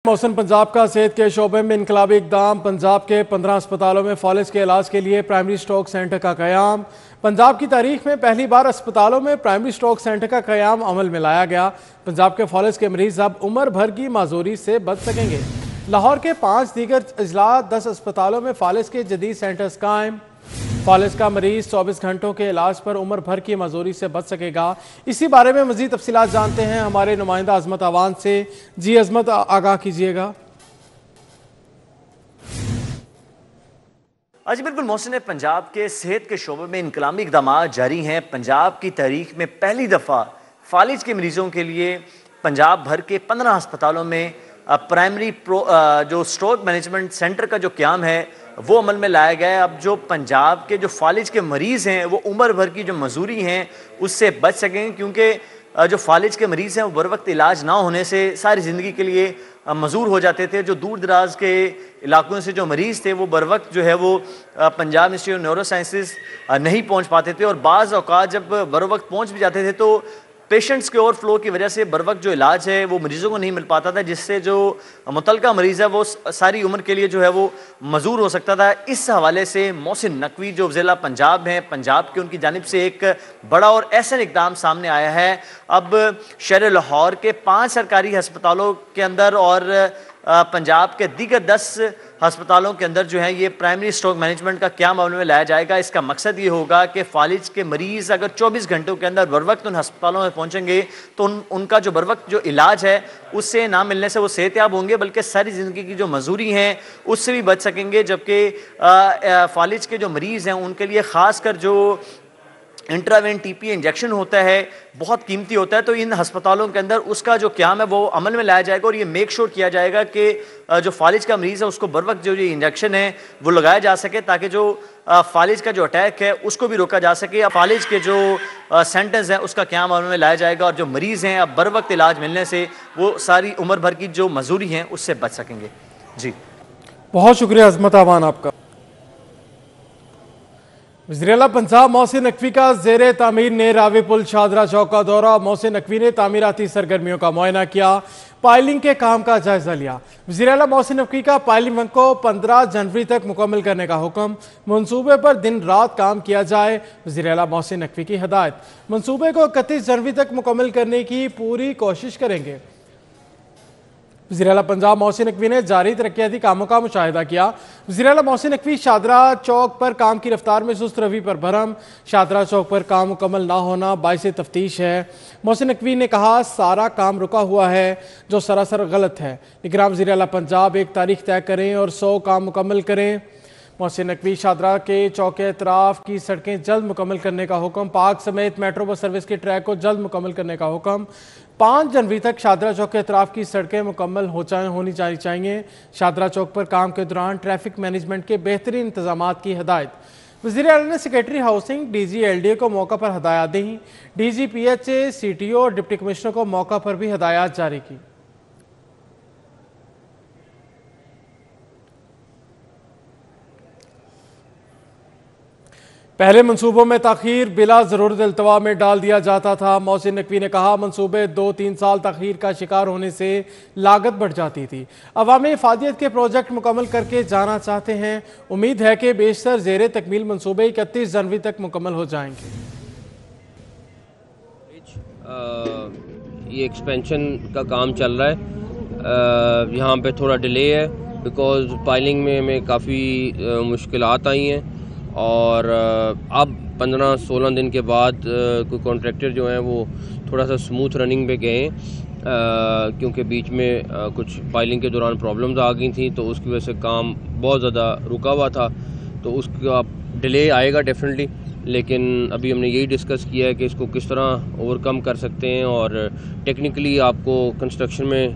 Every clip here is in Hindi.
मौसम पंजाब का सेहत के शोबे में इनकलाबी इकदाम। पंजाब के 15 अस्पतालों में फालिज के इलाज के लिए प्राइमरी स्ट्रोक सेंटर का क़याम। पंजाब की तारीख में पहली बार अस्पतालों में प्राइमरी स्ट्रोक सेंटर का क़याम अमल में लाया गया। पंजाब के फालिज के मरीज अब उम्र भर की माजूरी से बच सकेंगे। लाहौर के 5 दीगर अजला 10 अस्पतालों में फालिज के जदीद सेंटर्स कायम। फालिज का मरीज 24 घंटों के इलाज पर उम्र भर की माजूरी से बच सकेगा। इसी बारे में मजीद तफसीलात जानते हैं हमारे नुमाइंदा अजमत अवान से। जी अजमत, आगाह कीजिएगा। जी बिल्कुल मोहसिन, पंजाब के सेहत के शोबे में इनकलाबी इक़दाम जारी हैं। पंजाब की तारीख में पहली दफ़ा फालिज के मरीजों के लिए पंजाब भर के 15 अस्पतालों में प्राइमरी जो स्ट्रोक मैनेजमेंट सेंटर का जो क़याम है वो अमल में लाया गया है। अब जो पंजाब के जो फालिज के मरीज़ हैं वो उम्र भर की जो मजूरी हैं उससे बच सकेंगे, क्योंकि जो फालिज के मरीज़ हैं वो बर वक्त इलाज ना होने से सारी ज़िंदगी के लिए मजूर हो जाते थे। जो दूर दराज के इलाकों से जो मरीज़ थे वो बर वक्त जो है वो Punjab institute of neuro sciences नहीं पहुँच पाते थे, और बाज़ औक़ात जब बर वक्त पहुँच भी जाते थे तो पेशेंट्स के ओवरफ्लो की वजह से बर वक्त जो इलाज है वो मरीज़ों को नहीं मिल पाता था, जिससे जो मुतलका मरीज़ है वो सारी उम्र के लिए जो है वो मजूर हो सकता था। इस हवाले से मोहसिन नकवी जो ज़िला पंजाब हैं, पंजाब के उनकी जानिब से एक बड़ा और ऐसा इक़दाम सामने आया है। अब शहर लाहौर के 5 सरकारी अस्पतालों के अंदर और पंजाब के दीगर 10 अस्पतालों के अंदर जो है ये प्राइमरी स्ट्रोक मैनेजमेंट का क़याम अमल में लाया जाएगा। इसका मकसद ये होगा कि फालिज के मरीज़ अगर 24 घंटों के अंदर बर वक्त उन अस्पतालों में पहुँचेंगे तो उनका जो बर वक्त जो इलाज है उससे ना मिलने से वो सेहतयाब होंगे, बल्कि सारी ज़िंदगी की जो मजूरी हैं उससे भी बच सकेंगे। जबकि फालिज के जो मरीज़ हैं उनके लिए ख़ास कर जो इंट्रावेन टीपी इंजेक्शन होता है बहुत कीमती होता है, तो इन अस्पतालों के अंदर उसका जो क़याम है वो अमल में लाया जाएगा और ये मेक श्योर किया जाएगा कि जो फालिज का मरीज़ है उसको बर वक्त जो ये इंजेक्शन है वो लगाया जा सके, ताकि जो फालिज का जो अटैक है उसको भी रोका जा सके। फालिज के जो सेंटेंस है उसका क़याम अमल में लाया जाएगा और जो मरीज़ हैं अब बर वक्त इलाज मिलने से वो सारी उम्र भर की जो मजूरी हैं उससे बच सकेंगे। जी बहुत शुक्रिया अजमत अवान आपका। वज़ीर-ए-आला पंजाब मोहसिन नकवी का ज़ेरे तामीर ने रावी पुल शादरा चौक का दौरा। मोहसिन नकवी ने तामीराती सरगर्मियों का मुआयना किया, पाइलिंग के काम का जायजा लिया। वज़ीर-ए-आला मोहसिन नकवी का पाइलिंग वर्क को 15 जनवरी तक मुकम्मल करने का हुक्म। मंसूबे पर दिन रात काम किया जाए, वज़ीर-ए-आला मोहसिन नकवी की हिदायत। मंसूबे को 31 जनवरी तक मुकम्मल करने की पूरी कोशिश करेंगे। वज़ीर-ए-आला पंजाब मोहसिन नकवी ने जारी तरक्याती कामों का मुशाहिदा किया। वज़ीर-ए-आला मोहसिन नकवी शादरा चौक पर काम की रफ्तार में सुस्त रवि पर भरम। शादरा चौक पर काम मुकम्मल ना होना बाइस तफ्तीश है। मोहसिन नकवी ने कहा सारा काम रुका हुआ है जो सरासर गलत है। निगरान वज़ीर-ए-आला पंजाब एक तारीख तय करें और 100 काम मुकम्मल करें। मोहसिन नकवी शादरा के चौक के अतराफ की सड़कें जल्द मुकम्मल करने का हुक्म। पार्क समेत मेट्रो बस सर्विस के ट्रैक को जल्द मुकम्मल करने का हुक्म। 5 जनवरी तक शादरा चौक के अतराफ की सड़कें मुकम्मल होनी चाहिए। शादरा चौक पर काम के दौरान ट्रैफिक मैनेजमेंट के बेहतरीन इंतजाम की हिदायत। वज़ीर-ए-आला ने सेक्रेटरी हाउसिंग DG LDA को मौका पर हदायत दी। DG PHA CTO और डिप्टी कमिश्नर को मौका पर भी हदायत जारी की। पहले मंसूबों में ताखीर बिला ज़रूरत अल्तवा में डाल दिया जाता था। मोहसिन नकवी ने कहा मंसूबे 2-3 साल ताखीर का शिकार होने से लागत बढ़ जाती थी। अवामी इफादियत के प्रोजेक्ट मुकम्मल करके जाना चाहते हैं। उम्मीद है कि बेशतर ज़ेरे तकमील मंसूबे 31 जनवरी तक मुकम्मल हो जाएंगे। ये एक्सपेंशन का काम चल रहा है, यहाँ पे थोड़ा डिले है बिकॉज पाइलिंग में हमें काफ़ी मुश्किलात आई हैं और अब 15-16 दिन के बाद कोई कॉन्ट्रैक्टर जो हैं वो थोड़ा सा स्मूथ रनिंग पे गए, क्योंकि बीच में कुछ पाइलिंग के दौरान प्रॉब्लम्स आ गई थी तो उसकी वजह से काम बहुत ज़्यादा रुका हुआ था, तो उसका डिले आएगा डेफिनेटली। लेकिन अभी हमने यही डिस्कस किया है कि इसको किस तरह ओवरकम कर सकते हैं, और टेक्निकली आपको कंस्ट्रक्शन में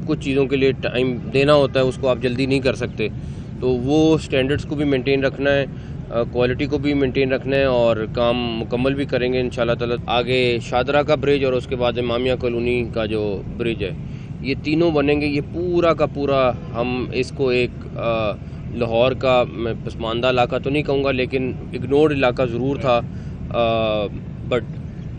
कुछ चीज़ों के लिए टाइम देना होता है, उसको आप जल्दी नहीं कर सकते, तो वो स्टैंडर्ड्स को भी मेंटेन रखना है, क्वालिटी को भी मेंटेन रखना है और काम मुकम्मल भी करेंगे इंशाल्लाह ताला। आगे शादरा का ब्रिज और उसके बाद इमामिया कॉलोनी का जो ब्रिज है, ये तीनों बनेंगे। ये पूरा का पूरा हम इसको एक लाहौर का, मैं पसमानदा इलाका तो नहीं कहूँगा लेकिन इग्नोर्ड इलाका ज़रूर था, बट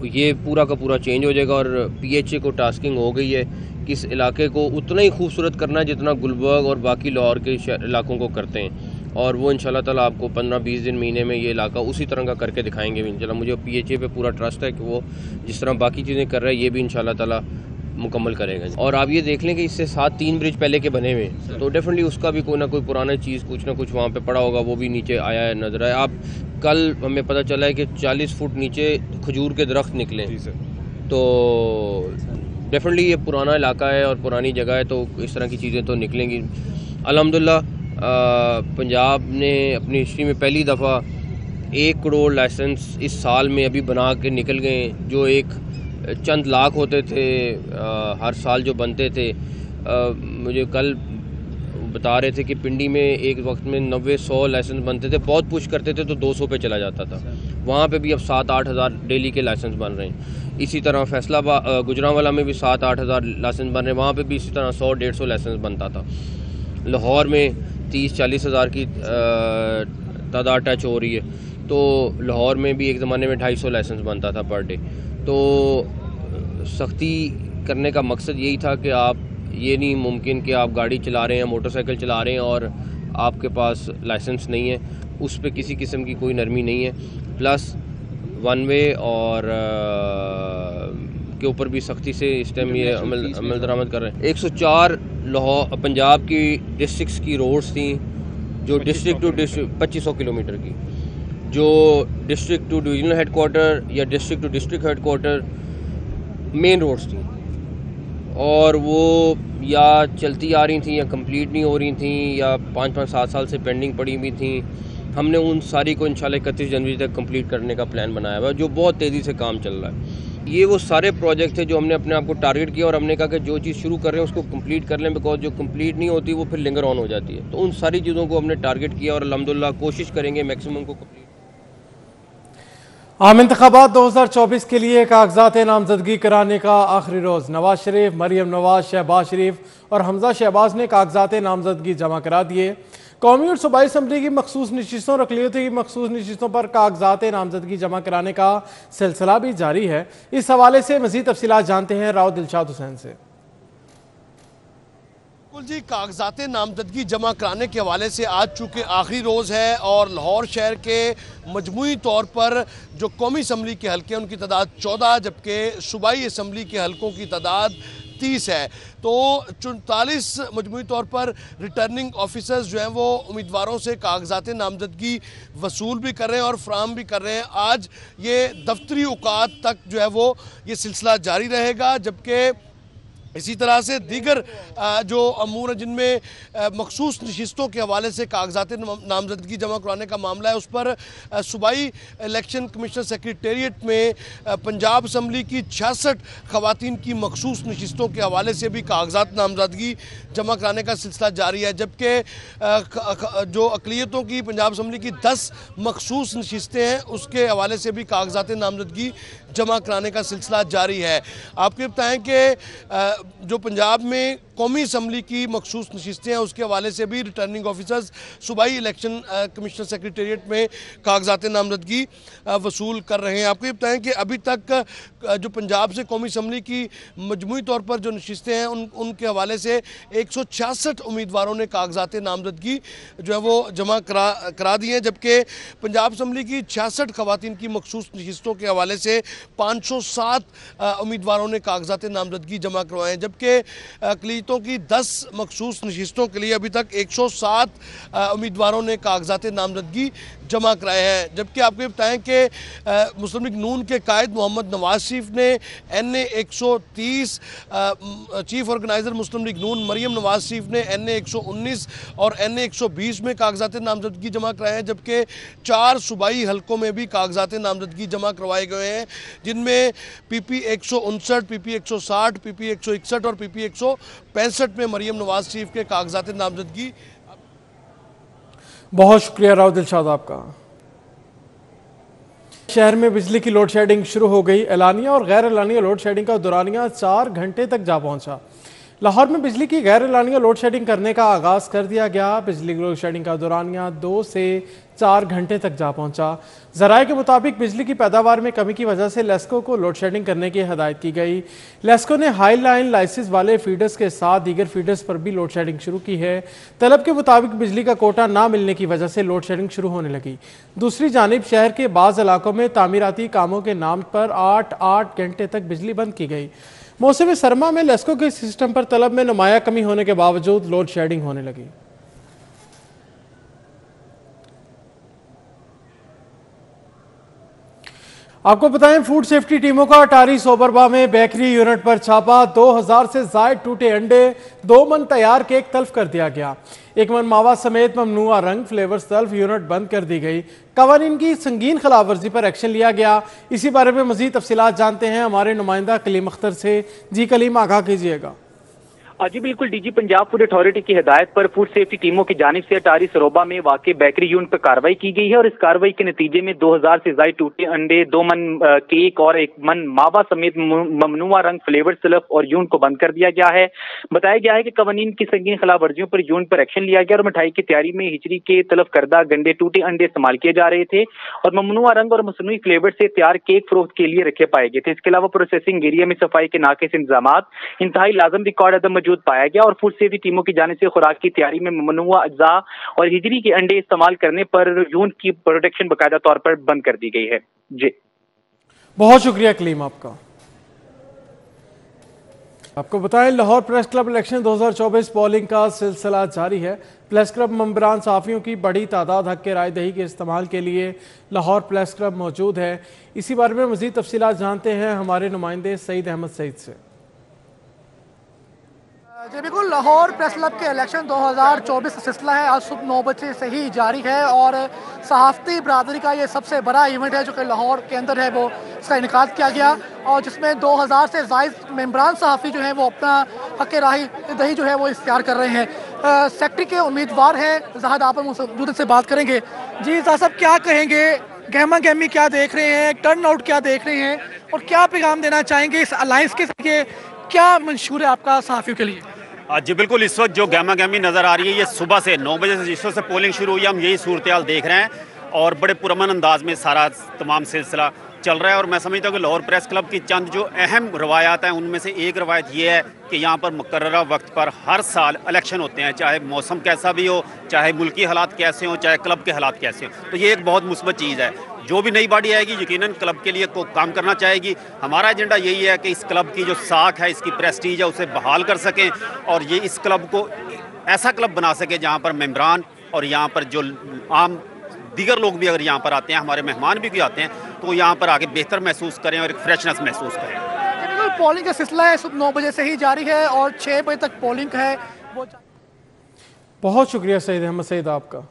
ये पूरा का पूरा चेंज हो जाएगा। और PHA को टास्किंग हो गई है इस इलाके को उतना ही खूबसूरत करना है जितना गुलबर्ग और बाकी लाहौर के इलाकों को करते हैं, और वो इंशाल्लाह ताला आपको 15-20 दिन महीने में ये इलाका उसी तरह का करके दिखाएंगे भी इंशाल्लाह। मुझे PHA पे पूरा ट्रस्ट है कि वो जिस तरह बाकी चीज़ें कर रहा है ये भी इंशाल्लाह ताला मुकम्मल करेगा। और आप ये देख लें कि इससे 3 ब्रिज पहले के बने हुए हैं, तो डेफिनेटली उसका भी कोई ना कोई पुराना चीज़ कुछ ना कुछ वहाँ पे पड़ा होगा, वो भी नीचे आया है, नजर आया। आप कल हमें पता चला है कि 40 फुट नीचे खजूर के दरख्त निकले, तो डेफिनेटली ये पुराना इलाका है और पुरानी जगह है, तो इस तरह की चीज़ें तो निकलेंगी। अल्हम्दुलिल्लाह पंजाब ने अपनी हिस्ट्री में पहली दफ़ा 1 करोड़ लाइसेंस इस साल में अभी बना के निकल गए, जो एक चंद लाख होते थे हर साल जो बनते थे। मुझे कल बता रहे थे कि पिंडी में एक वक्त में 90-100 लाइसेंस बनते थे, बहुत पुश करते थे तो 200 पे चला जाता था। वहाँ पे भी अब 7-8 हज़ार डेली के लाइसेंस बन रहे हैं। इसी तरह फैसलाबाद गुजरांवाला में भी 7-8 हज़ार लाइसेंस बन रहे हैं, वहाँ पे भी इसी तरह 100-150 लाइसेंस बनता था। लाहौर में 30-40 हज़ार की तादाद टच हो रही है, तो लाहौर में भी एक ज़माने में 250 लाइसेंस बनता था पर डे। तो सख्ती करने का मकसद यही था कि आप ये नहीं मुमकिन कि आप गाड़ी चला रहे हैं, मोटरसाइकिल चला रहे हैं और आपके पास लाइसेंस नहीं है, उस पर किसी किस्म की कोई नरमी नहीं है। प्लस 1 वे और के ऊपर भी सख्ती से इस टाइम ये अमल दरामद कर रहे हैं। 104 लाहौर पंजाब की डिस्ट्रिक्ट्स की रोड्स थी, जो डिस्ट्रिक्ट टू डिस्ट्रिक्ट 2500 किलोमीटर की, जो डिस्ट्रिक्ट टू डिविजनल हेडकोार्टर या district to district headquarter main roads थी, और वो या चलती आ रही थी या कंप्लीट नहीं हो रही थी या 5-7 साल से पेंडिंग पड़ी हुई थी। हमने उन सारी को इंशाल्लाह 31 जनवरी तक कंप्लीट करने का प्लान बनाया हुआ है, जो बहुत तेज़ी से काम चल रहा है। ये वो सारे प्रोजेक्ट थे जो हमने अपने आप को टारगेट किया और हमने कहा कि जो चीज़ शुरू कर रहे हैं उसको कंप्लीट कर लें, बिकॉज जो कंप्लीट नहीं होती वो फिर लिंगर ऑन हो जाती है। तो उन सारी चीज़ों को हमने टारगेट किया और अल्हम्दुलिल्लाह कोशिश करेंगे मैक्सिमम को कंप्लीट। आम इंतखाबात 2024 के लिए कागजात नामजदगी कराने का आखिरी रोज़। नवाज शरीफ, मरियम नवाज, शहबाज शरीफ और हमजा शहबाज ने कागजात नामजदगी जमा करा दिए। कौमी और सूबाई असम्बली की मखसूस नशिस्तों और अक़लियतों की मखसूस नशिस्तों पर कागजात नामजदगी जमा कराने का सिलसिला भी जारी है। इस हवाले से मज़ीद तफसीलात जानते हैं राव दिलशाद हुसैन से। जी, कागजात नामजदगी जमा कराने के हवाले से आज चूँकि आखिरी रोज़ है और लाहौर शहर के मजमूई तौर पर जो कौमी असम्बली के हल्के हैं उनकी तादाद 14 जबकि सूबाई असम्बली के हल्कों की तादाद 30 है, तो 44 मजमूई तौर पर रिटर्निंग ऑफिसर्स जो हैं वो उम्मीदवारों से कागजात नामजदगी वसूल भी कर रहे हैं और फ्राहम भी कर रहे हैं। आज ये दफ्तरी औकात तक जो है वो ये सिलसिला जारी रहेगा, जबकि इसी तरह से दीगर जो अमूर जिनमें मखसूस नशिस्तों के हवाले से कागजात नामजदगी जमा कराने का मामला है, उस पर सूबाई इलेक्शन कमीशनर सेक्रेटेरिएट में पंजाब असम्बली की 66 खवातीन की मखसूस नशिस्तों के हवाले से भी कागजात नामजदगी जमा कराने का सिलसिला जारी है, जबकि जो अक़लियतों की पंजाब असम्बली की 10 मखसूस नशिस्तें हैं उसके हवाले से भी कागजात नामजदगी जमा कराने का सिलसिला जारी है। आपको बताएँ कि जो पंजाब में कौमी असम्बली की मखसूस नशिस्तें हैं उसके हवाले से भी रिटर्निंग ऑफिसर्स सूबाई इलेक्शन कमीशनर सेक्रेटेरिएट में कागजात नामजदगी वसूल कर रहे हैं। आपको ये बताएं कि अभी तक जो पंजाब से कौमी असम्बली की मजमूई तौर पर जो नशिस्तें हैं उनके हवाले से 166 उम्मीदवारों ने कागजात नामजदगी जो है वो जमा करा दी हैं, जबकि पंजाब असम्बली की 66 खवातीन की मखसूस नशिस्तों के हवाले से 507 उम्मीदवारों ने कागजात नामजदगी जमा करवाए हैं, जबकि अक़लियतों की 10 मखसूस नशिस्तों के लिए अभी तक 107 उम्मीदवारों ने कागजात नामजदगी जमा कराए हैं। जबकि आपको बताएं कि मुस्लिम लीग नून के कायद मोहम्मद नवाज शरीफ ने NA 130, चीफ ऑर्गेनाइज़र मुस्लिम लीग नून मरियम नवाज शरीफ ने NA 119 और NA 120 में कागजात नामजदगी जमा कराए हैं, जबकि 4 सूबाई हलकों में भी कागजात नामजदगी जमा करवाए गए हैं, जिनमें PP 159, PP 160, PP 161 और PP 165 में मरियम नवाज शरीफ के कागजात नामजदगी। बहुत शुक्रिया राव दिलशाद आपका। शहर में बिजली की लोड शेडिंग शुरू हो गई। एलानिया और गैर एलानिया लोड शेडिंग का दौरानिया 4 घंटे तक जा पहुंचा। लाहौर में बिजली की गैर एलानिया लोड शेडिंग करने का आगाज कर दिया गया। बिजली लोड शेडिंग का दौरानिया 2 से 4 घंटे तक जा पहुंचा। जराये के मुताबिक बिजली की पैदावार में कमी की वजह से लेस्को को लोड शेडिंग करने की हदायत की गई। लेस्को ने हाई लाइन लाइसेंस वाले फीडर्स के साथ दीगर फीडर्स पर भी लोड शेडिंग शुरू की है। तलब के मुताबिक बिजली का कोटा ना मिलने की वजह से लोड शेडिंग शुरू होने लगी। दूसरी जानिब शहर के बाज़ इलाकों में तामीराती कामों के नाम पर 8 घंटे तक बिजली बंद की गई। मौसम सरमा में लेस्को के सिस्टम पर तलब में नुमाया कमी होने के बावजूद लोड शेडिंग होने लगी। आपको बताएं, फूड सेफ्टी टीमों का अटारी सोबरबा में बेकरी यूनिट पर छापा। 2000 से जायद टूटे अंडे, 2 मन तैयार केक तल्फ कर दिया गया। 1 मन मावा समेत ममनुआ रंग फ्लेवर्स तल्फ, यूनिट बंद कर दी गई। कवानीन की संगीन खिलाफवर्जी पर एक्शन लिया गया। इसी बारे में मजीद तफसीलात जानते हैं हमारे नुमाइंदा कलीम अख्तर से। जी कलीम, आगाह कीजिएगा। जी बिल्कुल, डीजी पंजाब फूड अथॉरिटी की हिदायत पर फूड सेफ्टी टीमों की जानिब से अटारी सरोबा में वाकई बेकरी यूनिट पर कार्रवाई की गई है और इस कार्रवाई के नतीजे में 2000 से ज्यादा टूटे अंडे, 2 मन केक और 1 मन मावा समेत ममनुआ रंग फ्लेवर सलफ और यूनिट को बंद कर दिया गया है। बताया गया है कि कवानीन की संगीन खिलाफ वर्जियों पर यूनिट पर एक्शन लिया गया और मिठाई की तैयारी में हिजरी के तलफ करदा गंडे, टूटे अंडे इस्तेमाल किए जा रहे थे और ममनुआ रंग और मसनूई फ्लेवर से तैयार केक फरोख्त के लिए रखे पाए गए थे। इसके अलावा प्रोसेसिंग एरिया में सफाई के नाकिस इंतजाम इंतहाई लाजम रिकॉर्ड अदम मौजूद पाया गया और फूड सेफ्टी टीमों की जाने से खुराक की तैयारी में ममनुआ अज्जा और हिजरी के अंडे इस्तेमाल करने पर यूनिट की प्रोटेक्शन बाकायदा तौर पर बंद कर दी गई है। जी बहुत शुक्रिया कलीम आपका। आपको बताएं, Lahore press club election 2024 polling का सिलसिला जारी है। प्रेस क्लब मेंबरान सहाफ़ियों की बड़ी तादाद हक के राय दही के इस्तेमाल के लिए लाहौर प्रेस क्लब मौजूद है। इसी बारे में मज़ीद तफसीलात जानते हैं हमारे नुमाइंदे सईद अहमद सईद से। जी बिल्कुल, लाहौर प्रेस क्लब के इलेक्शन 2024 का सिलसिला है आज सुबह 9 बजे से ही जारी है और सहाफ़ती बरादरी का ये सबसे बड़ा इवेंट है जो कि लाहौर के अंदर है, वो इसका इनेकाद किया गया और जिसमें 2000 से ज़ायद मेंबरान सहाफ़ी जो है वो अपना हक़ राय दही जो है वो इख्तियार कर रहे हैं। सेक्रेटरी के उम्मीदवार हैं ज़ाहिद, आप हम से बात करेंगे। जी साहब, क्या कहेंगे, गहमा गहमी क्या देख रहे हैं, टर्न आउट क्या देख रहे हैं और क्या पैगाम देना चाहेंगे इस अलायंस के जरिए, क्या मंशूर है आपका सहाफ़ियों के लिए? जी बिल्कुल, इस वक्त जो गहमा गहमी नज़र आ रही है ये सुबह से 9 बजे से जिस वक्त से पोलिंग शुरू हुई है हम यही सूरत देख रहे हैं और बड़े पुरअमन अंदाज में सारा तमाम सिलसिला चल रहा है। और मैं समझता हूँ कि लाहौर प्रेस क्लब की चंद जो अहम रवायात हैं उनमें से एक रवायत ये है कि यहाँ पर मुकर्ररा वक्त पर हर साल इलेक्शन होते हैं, चाहे मौसम कैसा भी हो, चाहे मुल्की हालात कैसे हों, चाहे क्लब के हालात कैसे हों। तो ये एक बहुत मुस्बत चीज़ है। जो भी नई बॉडी आएगी यकीनन क्लब के लिए को काम करना चाहेगी। हमारा एजेंडा यही है कि इस क्लब की जो साख है, इसकी प्रेस्टीज है, उसे बहाल कर सकें और ये इस क्लब को ऐसा क्लब बना सके जहाँ पर मेंबरान और यहाँ पर जो आम दीगर लोग भी अगर यहाँ पर आते हैं, हमारे मेहमान भी आते हैं, तो यहाँ पर आके बेहतर महसूस करें और एक फ्रेशनेस महसूस करें। पोलिंग का सिलसिला है सुबह 9 बजे से ही जारी है और 6 बजे तक पोलिंग है। बहुत शुक्रिया सईद अहमद सईद आपका।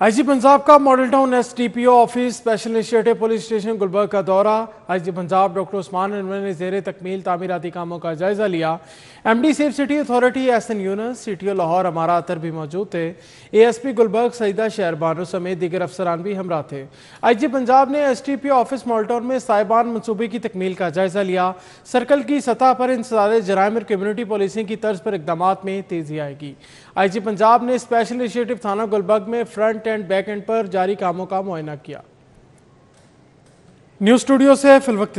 आईजी पंजाब का Model Town SDPO office, special initiative police station Gulberg का दौरा। आईजी पंजाब डॉक्टर उस्मान अनवर ने ज़ेरे तकमील तामीराती कामों का जायजा लिया। MD safe city authority Ehsan Younus, CTO Lahore Amara Athar भी मौजूद थे। एएसपी गुलबर्ग सईदा शहरबानो समेत दीगर अफसरान भी हमरा थे। आईजी पंजाब ने एसडीपीओ ऑफिस मॉडल टाउन में साइबान मनसूबे की तकमील का जायजा लिया। सर्कल की सतह पर इंसदाद जराइम और कम्यूनिटी पुलिसिंग की तर्ज पर इकदाम में तेजी आएगी। आईजी पंजाब ने स्पेशल इनिशिएटिव थाना गुलबर्ग में फ्रंट एंड बैक एंड पर जारी कामों का मुआयना किया। न्यूज़ स्टूडियो से फिलवक्त